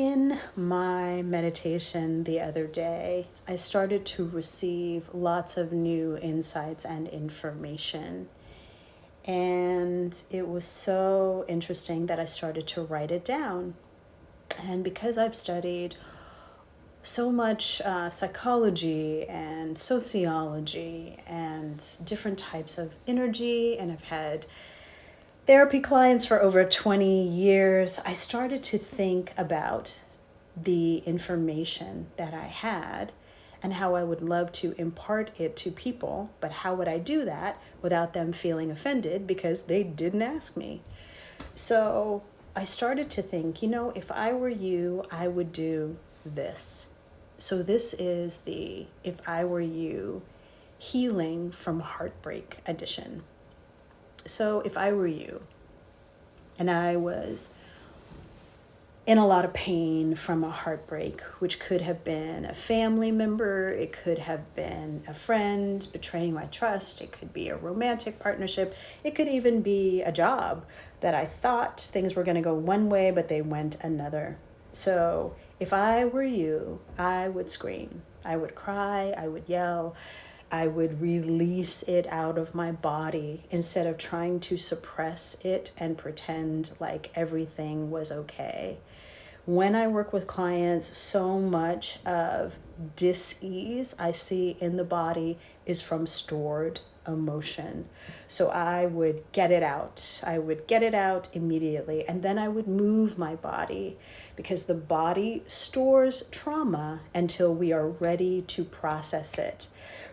In my meditation the other day, I started to receive lots of new insights and information. And it was so interesting that I started to write it down. And because I've studied so much psychology and sociology and different types of energy, and I've had therapy clients for over 20 years, I started to think about the information that I had and how I would love to impart it to people, but how would I do that without them feeling offended because they didn't ask me? So I started to think, if I were you, I would do this. So this is the If I Were You Healing from Heartbreak edition. So if I were you and I was in a lot of pain from a heartbreak, which could have been a family member, it could have been a friend betraying my trust, it could be a romantic partnership, it could even be a job that I thought things were going to go one way, but they went another. So if I were you, I would scream, I would cry, I would yell, I would release it out of my body instead of trying to suppress it and pretend like everything was okay. When I work with clients, so much of dis-ease I see in the body is from stored emotion. So I would get it out. I would get it out immediately, and then I would move my body because the body stores trauma until we are ready to process it.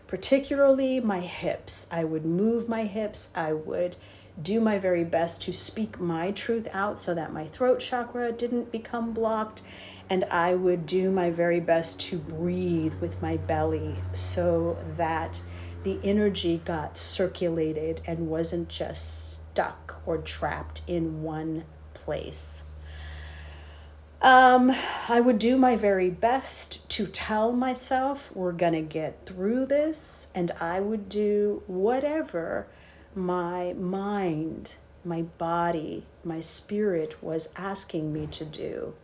Particularly my hips. I would move my hips. I would do my very best to speak my truth out so that my throat chakra didn't become blocked. And I would do my very best to breathe with my belly so that the energy got circulated and wasn't just stuck or trapped in one place. I would do my very best to tell myself we're gonna get through this, and I would do whatever my mind, my body, my spirit was asking me to do,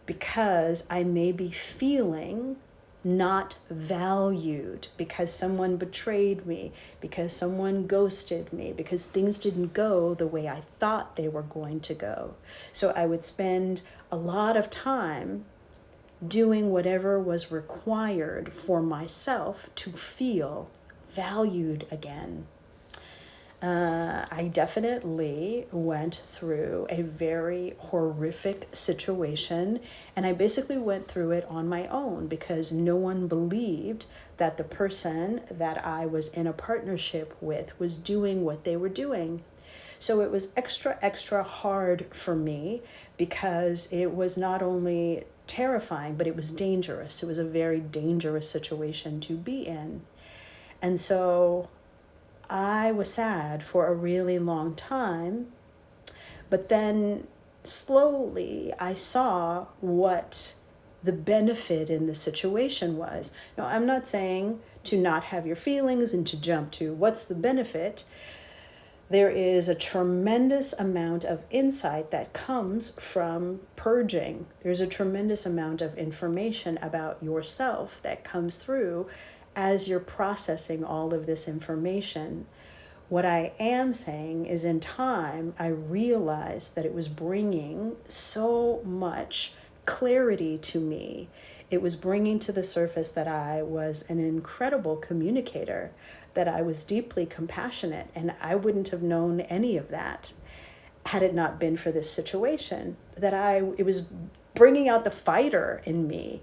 because I may be feeling not valued, because someone betrayed me, because someone ghosted me, because things didn't go the way I thought they were going to go. So I would spend a lot of time doing whatever was required for myself to feel valued again. I definitely went through a very horrific situation, and I basically went through it on my own because no one believed that the person that I was in a partnership with was doing what they were doing. So it was extra hard for me because it was not only terrifying, but it was dangerous. It was a very dangerous situation to be in. And so I was sad for a really long time, but then slowly I saw what the benefit in the situation was. Now, I'm not saying to not have your feelings and to jump to what's the benefit. There is a tremendous amount of insight that comes from purging. There's a tremendous amount of information about yourself that comes through as you're processing all of this information. What I am saying is, in time, I realized that it was bringing so much clarity to me. It was bringing to the surface that I was an incredible communicator, that I was deeply compassionate, and I wouldn't have known any of that had it not been for this situation. It was bringing out the fighter in me,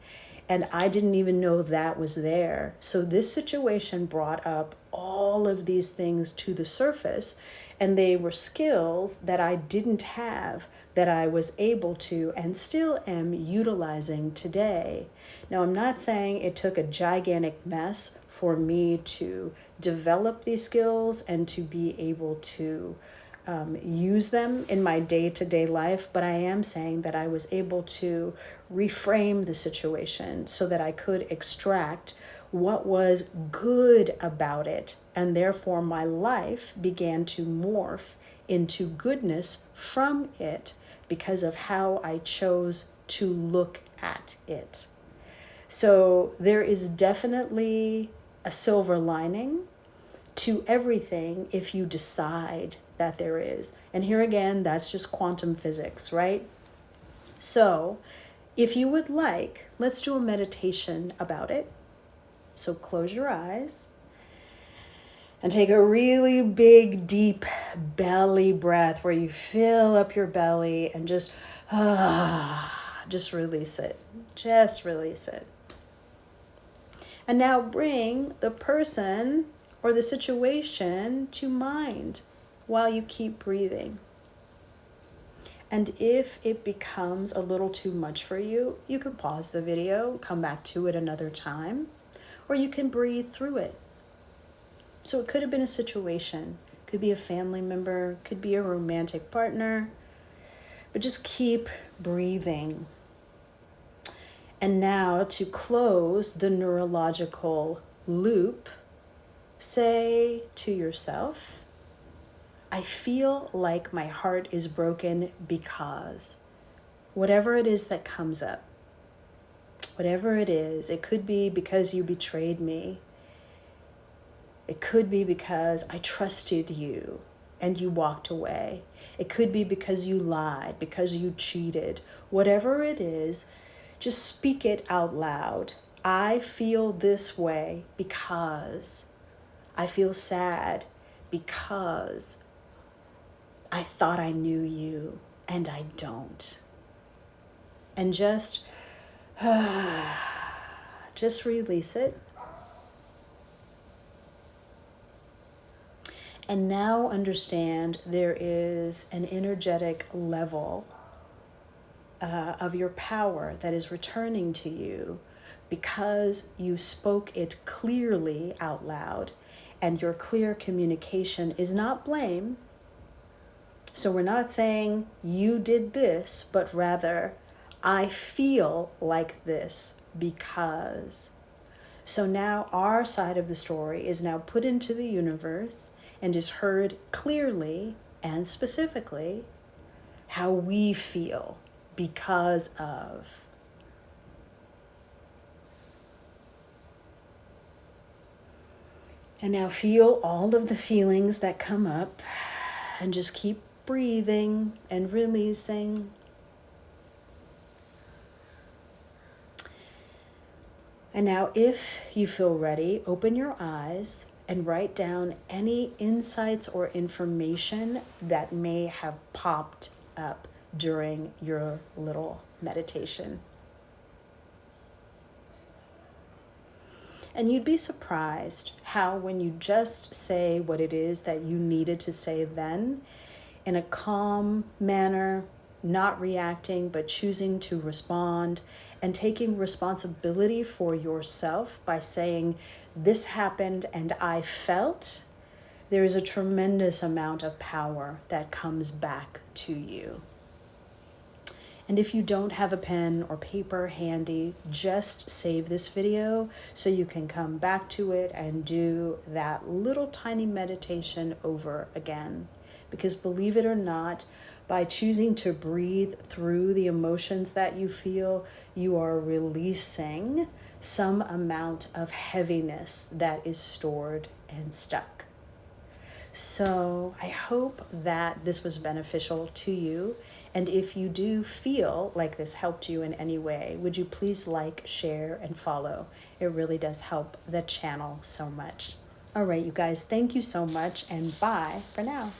and I didn't even know that was there. So this situation brought up all of these things to the surface, and they were skills that I didn't have, that I was able to and still am utilizing today. Now, I'm not saying it took a gigantic mess for me to develop these skills and to be able to use them in my day-to-day life, but I am saying that I was able to reframe the situation so that I could extract what was good about it, and therefore my life began to morph into goodness from it because of how I chose to look at it. So there is definitely a silver lining to everything if you decide that there is. And here again, that's just quantum physics, right? So if you would like, let's do a meditation about it. So close your eyes and take a really big, deep belly breath where you fill up your belly and just release it. Just release it. And now bring the person or the situation to mind while you keep breathing. And if it becomes a little too much for you, you can pause the video, come back to it another time, or you can breathe through it. So it could have been a situation, could be a family member, could be a romantic partner, but just keep breathing. And now to close the neurological loop, say to yourself, I feel like my heart is broken because whatever it is that comes up, whatever it is, it could be because you betrayed me. It could be because I trusted you and you walked away. It could be because you lied, because you cheated. Whatever it is, just speak it out loud. I feel this way because I feel sad because I thought I knew you and I don't. And just release it. And now understand there is an energetic level of your power that is returning to you because you spoke it clearly out loud. And your clear communication is not blame. So we're not saying you did this, but rather, I feel like this because. So now our side of the story is now put into the universe and is heard clearly and specifically how we feel because of. And now feel all of the feelings that come up and just keep breathing and releasing. And now if you feel ready, open your eyes and write down any insights or information that may have popped up during your little meditation. And you'd be surprised how when you just say what it is that you needed to say then, in a calm manner, not reacting, but choosing to respond and taking responsibility for yourself by saying, this happened and I felt, there is a tremendous amount of power that comes back to you. And if you don't have a pen or paper handy, just save this video so you can come back to it and do that little tiny meditation over again. Because believe it or not, by choosing to breathe through the emotions that you feel, you are releasing some amount of heaviness that is stored and stuck. So I hope that this was beneficial to you. And if you do feel like this helped you in any way, would you please like, share, and follow? It really does help the channel so much. All right, you guys, thank you so much, and bye for now.